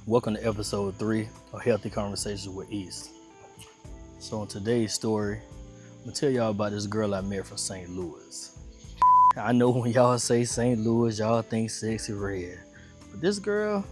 Welcome to episode 3 of Healthy Conversations with East. So in today's story, I'm gonna tell y'all about this girl I met from St. Louis. I know when y'all say St. Louis, y'all think sexy red. But this girl,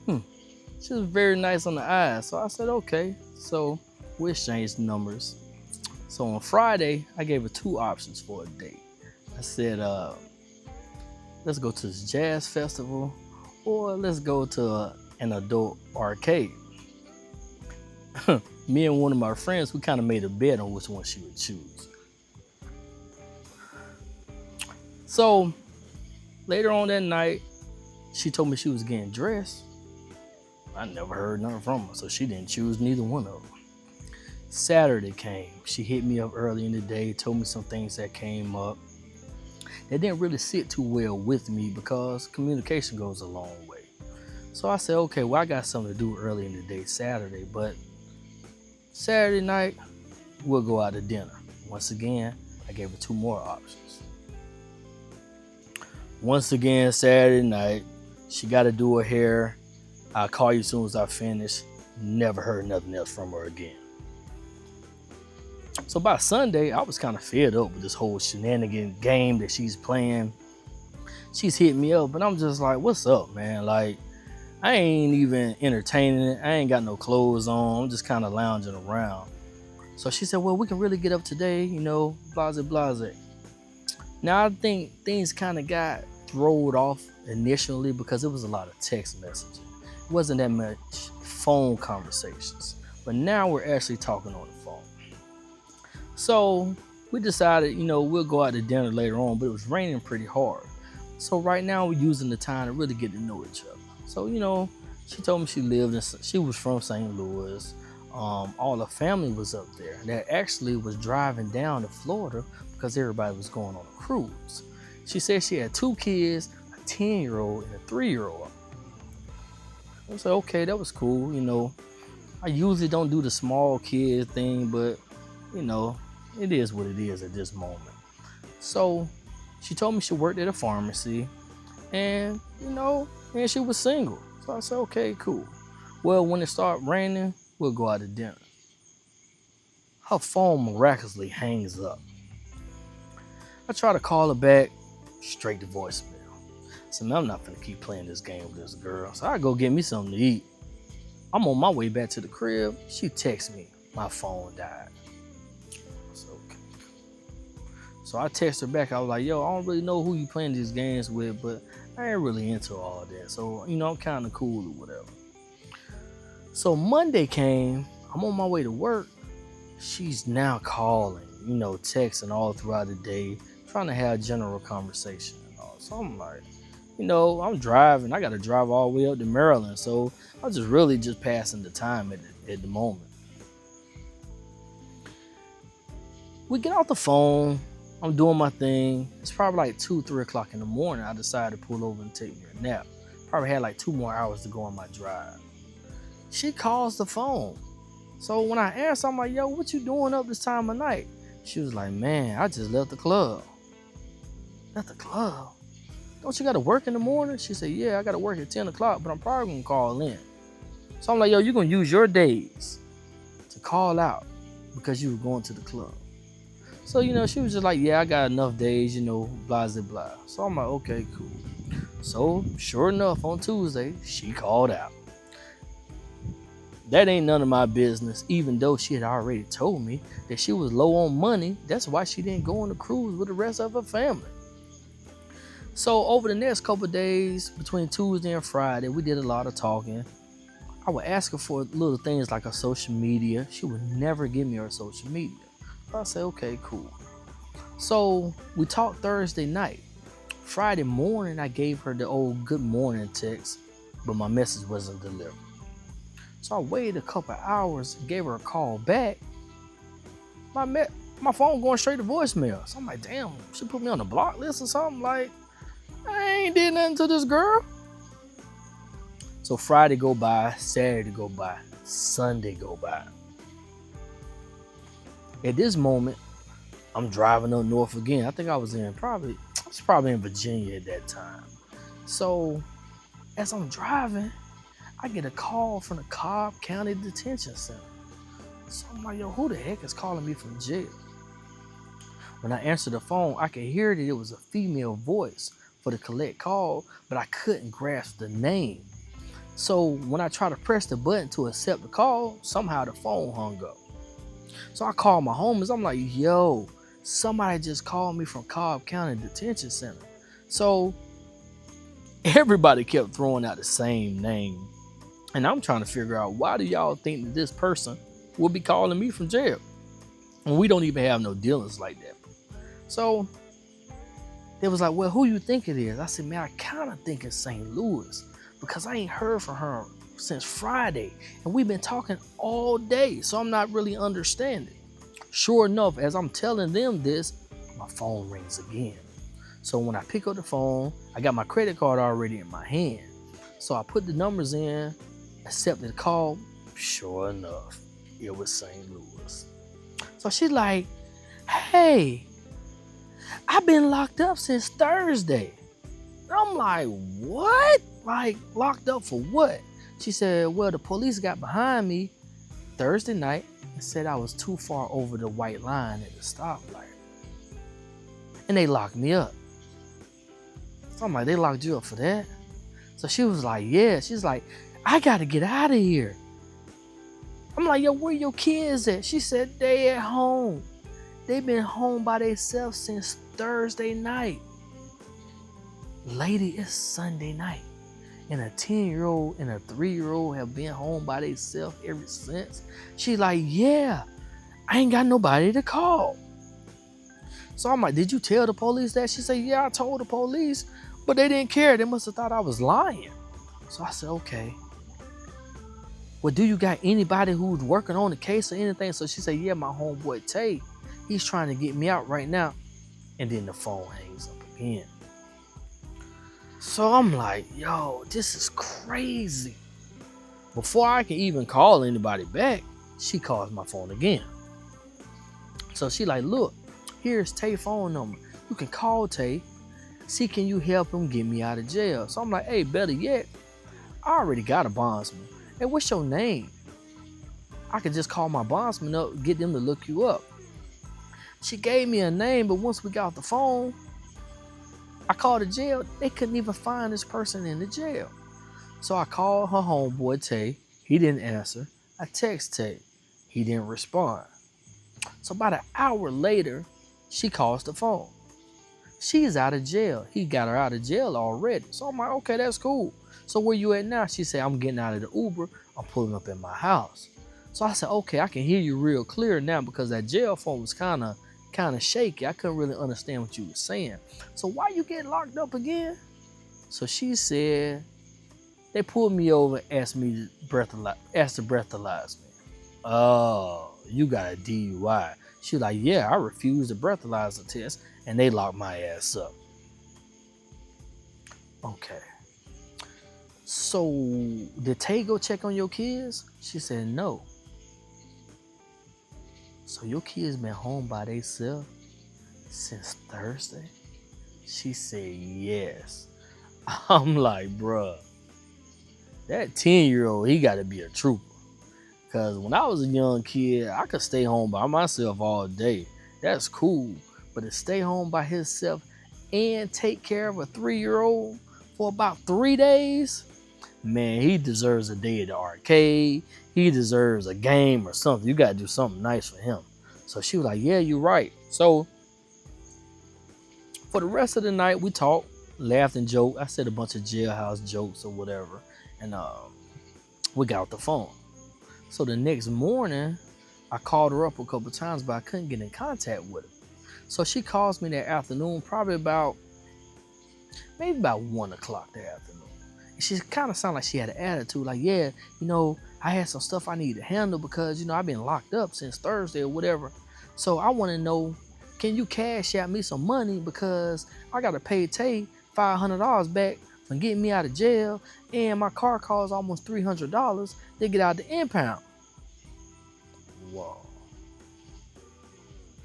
she was very nice on the eyes. So I said, okay. So we exchanged numbers. So on Friday, I gave her 2 options for a date. I said, let's go to this jazz festival or let's go to an adult arcade. Me and one of my friends, we kind of made a bet on which one she would choose. So later on that night, she told me she was getting dressed. I never heard nothing from her, so she didn't choose neither one of them. Saturday came. She hit me up early in the day, told me some things that came up. That didn't really sit too well with me because communication goes a long way. So I said, okay, well, I got something to do early in the day, Saturday, but Saturday night, we'll go out to dinner. Once again, I gave her 2 more options. Once again, Saturday night, she got to do her hair. I'll call you as soon as I finish. Never heard nothing else from her again. So by Sunday, I was kind of fed up with this whole shenanigan game that she's playing. She's hitting me up, and I'm just like, what's up, man? Like, I ain't even entertaining it. I ain't got no clothes on. I'm just kind of lounging around. So she said, well, we can really get up today, blase, blase. Now, I think things kind of got thrown off initially because it was a lot of text messaging. It wasn't that much phone conversations. But now we're actually talking on the phone. So we decided, we'll go out to dinner later on, but it was raining pretty hard. So right now we're using the time to really get to know each other. So, she told me she was from St. Louis. All her family was up there. That actually was driving down to Florida because everybody was going on a cruise. She said she had 2 kids, a 10-year-old and a 3-year-old. I said, okay, that was cool. I usually don't do the small kid thing, but, it is what it is at this moment. So she told me she worked at a pharmacy and, and she was single. So I said, okay, cool. Well, when it started raining, we'll go out to dinner. Her phone miraculously hangs up. I try to call her back, straight to voicemail. So man, I'm not gonna keep playing this game with this girl. So I go get me something to eat. I'm on my way back to the crib. She texts me, my phone died. So I text her back. I was like, yo, I don't really know who you playing these games with, but I ain't really into all that. So, I'm kind of cool or whatever. So Monday came. I'm on my way to work. She's now calling, texting all throughout the day, trying to have general conversation and all. So I'm like, I'm driving. I got to drive all the way up to Maryland. So I'm just passing the time at the moment. We get off the phone. I'm doing my thing. It's probably like 2-3 o'clock in the morning. I decided to pull over and take me a nap. Probably had like 2 more hours to go on my drive. She calls the phone. So when I asked, I'm like, yo, what you doing up this time of night? She was like, man, I just left the club. Left the club? Don't you got to work in the morning? She said, yeah, I got to work at 10 o'clock, but I'm probably going to call in. So I'm like, yo, you're going to use your days to call out because you were going to the club. So, she was just like, yeah, I got enough days, blah, blah, blah. So I'm like, okay, cool. So sure enough, on Tuesday, she called out. That ain't none of my business, even though she had already told me that she was low on money. That's why she didn't go on the cruise with the rest of her family. So over the next couple of days, between Tuesday and Friday, we did a lot of talking. I would ask her for little things like her social media. She would never give me her social media. I said, okay, cool. So we talked Thursday night. Friday morning, I gave her the old good morning text, but my message wasn't delivered. So I waited a couple of hours and gave her a call back. My phone going straight to voicemail. So I'm like, damn, she put me on the block list or something. Like, I ain't did nothing to this girl. So Friday go by, Saturday go by, Sunday go by. At this moment, I'm driving up north again. I think I was probably in Virginia at that time. So as I'm driving, I get a call from the Cobb County Detention Center. So I'm like, yo, who the heck is calling me from jail? When I answered the phone, I could hear that it was a female voice for the collect call, but I couldn't grasp the name. So when I tried to press the button to accept the call, somehow the phone hung up. So I called my homies. I'm like, yo, somebody just called me from Cobb County Detention Center. So everybody kept throwing out the same name. And I'm trying to figure out, why do y'all think that this person will be calling me from jail? And we don't even have no dealings like that. So they was like, well, who you think it is? I said, man, I kind of think it's St. Louis, because I ain't heard from her since Friday. And we've been talking all day. So I'm not really understanding. Sure enough, as I'm telling them this, my phone rings again. So when I pick up the phone, I got my credit card already in my hand. So I put the numbers in, accepted the call. Sure enough, it was St. Louis. So she's like, hey, I've been locked up since Thursday. I'm like, what? Like, locked up for what? She said, well, the police got behind me Thursday night and said I was too far over the white line at the stoplight. And they locked me up. So I'm like, they locked you up for that? So she was like, yeah. She's like, I gotta get out of here. I'm like, yo, where your kids at? She said, they at home. They been home by themselves since Thursday night. Lady, it's Sunday night. And a 10-year-old and a 3-year-old have been home by themselves ever since. She like, yeah, I ain't got nobody to call. So I'm like, did you tell the police that? She said, yeah, I told the police, but they didn't care. They must have thought I was lying. So I said, okay. Well, do you got anybody who's working on the case or anything? So she said, yeah, my homeboy Tay, he's trying to get me out right now. And then the phone hangs up again. So I'm like, yo, this is crazy. Before I can even call anybody back, she calls my phone again. So she like, look, here's Tay's phone number. You can call Tay. See, can you help him get me out of jail? So I'm like, hey, better yet, I already got a bondsman. Hey, what's your name? I could just call my bondsman up, get them to look you up. She gave me a name, but once we got off the phone, I called the jail. They couldn't even find this person in the jail. So I called her homeboy, Tay. He didn't answer. I texted Tay. He didn't respond. So about an hour later, she calls the phone. She's out of jail. He got her out of jail already. So I'm like, okay, that's cool. So where you at now? She said, I'm getting out of the Uber. I'm pulling up in my house. So I said, okay, I can hear you real clear now, because that jail phone was kind of shaky. I couldn't really understand what you were saying. So why you get locked up again? So she said, they pulled me over, asked to breathalyze me. Oh, you got a DUI. She was like, yeah, I refused the breathalyzer test and they locked my ass up. Okay. So did Tay go check on your kids? She said, no. So your kids been home by themselves since Thursday? She said, yes. I'm like, bruh, that 10-year-old, he got to be a trooper. Because when I was a young kid, I could stay home by myself all day. That's cool. But to stay home by himself and take care of a 3-year-old for about 3 days, man, he deserves a day at the arcade. He deserves a game or something. You got to do something nice for him. So she was like, yeah, you're right. So for the rest of the night, we talked, laughed and joked. I said a bunch of jailhouse jokes or whatever. And we got off the phone. So the next morning, I called her up a couple times, but I couldn't get in contact with her. So she calls me that afternoon, probably maybe about 1 o'clock that afternoon. And she kind of sounded like she had an attitude, like, yeah, I had some stuff I need to handle because, I've been locked up since Thursday or whatever. So I want to know, can you cash out me some money because I got to pay Tay $500 back for getting me out of jail, and my car costs almost $300 to get out the impound. Whoa.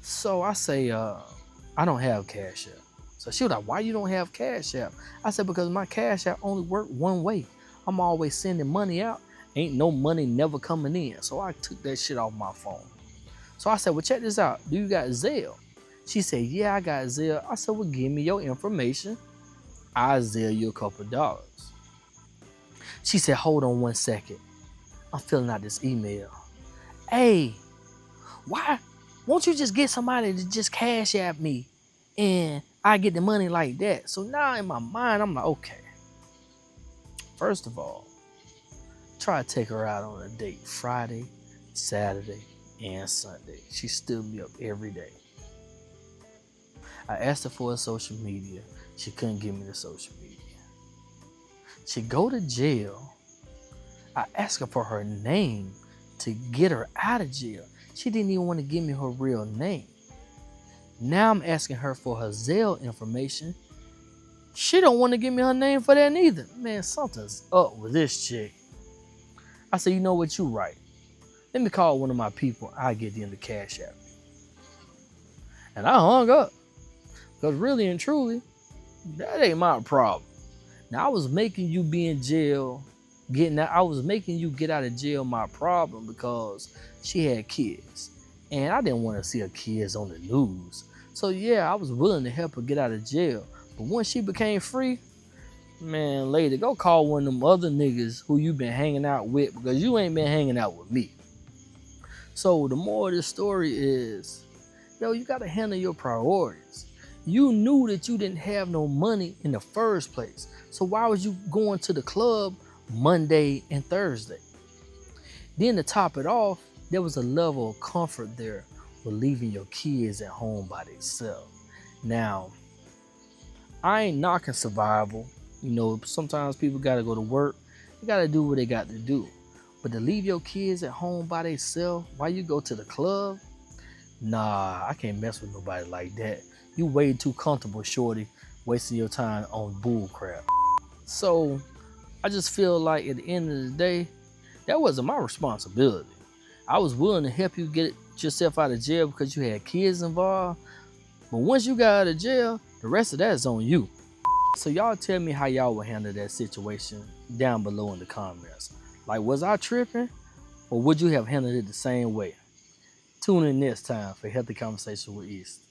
So I say, I don't have Cash App. So she was like, why you don't have Cash App? I said, because my Cash App only worked one way. I'm always sending money out. Ain't no money never coming in. So I took that shit off my phone. So I said, well, check this out. Do you got Zelle? She said, yeah, I got Zelle. I said, well, give me your information. I'll Zelle you a couple dollars. She said, hold on 1 second. I'm filling out this email. Hey, why won't you just get somebody to just cash app me and I get the money like that? So now in my mind, I'm like, okay. First of all, try to take her out on a date Friday, Saturday, and Sunday. She stood me up every day. I asked her for her social media. She couldn't give me the social media. She go to jail. I asked her for her name to get her out of jail. She didn't even want to give me her real name. Now I'm asking her for her Zelle information. She don't want to give me her name for that neither. Man, something's up with this chick. I said, you know what, you right. Let me call one of my people. I'll get them to cash app me. And I hung up. Because really and truly, that ain't my problem. Now I was making you be in jail, I was making you get out of jail my problem because she had kids. And I didn't want to see her kids on the news. So yeah, I was willing to help her get out of jail. But once she became free, man, lady, go call one of them other niggas who you been hanging out with because you ain't been hanging out with me. So the moral of this story is, yo, you got to handle your priorities. You knew that you didn't have no money in the first place. So why was you going to the club Monday and Thursday? Then to top it off, there was a level of comfort there with leaving your kids at home by themselves. Now, I ain't knocking survival. You know, sometimes people got to go to work. They got to do what they got to do. But to leave your kids at home by themselves while you go to the club, nah, I can't mess with nobody like that. You way too comfortable, shorty, wasting your time on bull crap. So I just feel like at the end of the day, that wasn't my responsibility. I was willing to help you get yourself out of jail because you had kids involved. But once you got out of jail, the rest of that is on you. So y'all tell me how y'all would handle that situation down below in the comments. Like, was I tripping? Or would you have handled it the same way? Tune in next time for Healthy Conversation with East.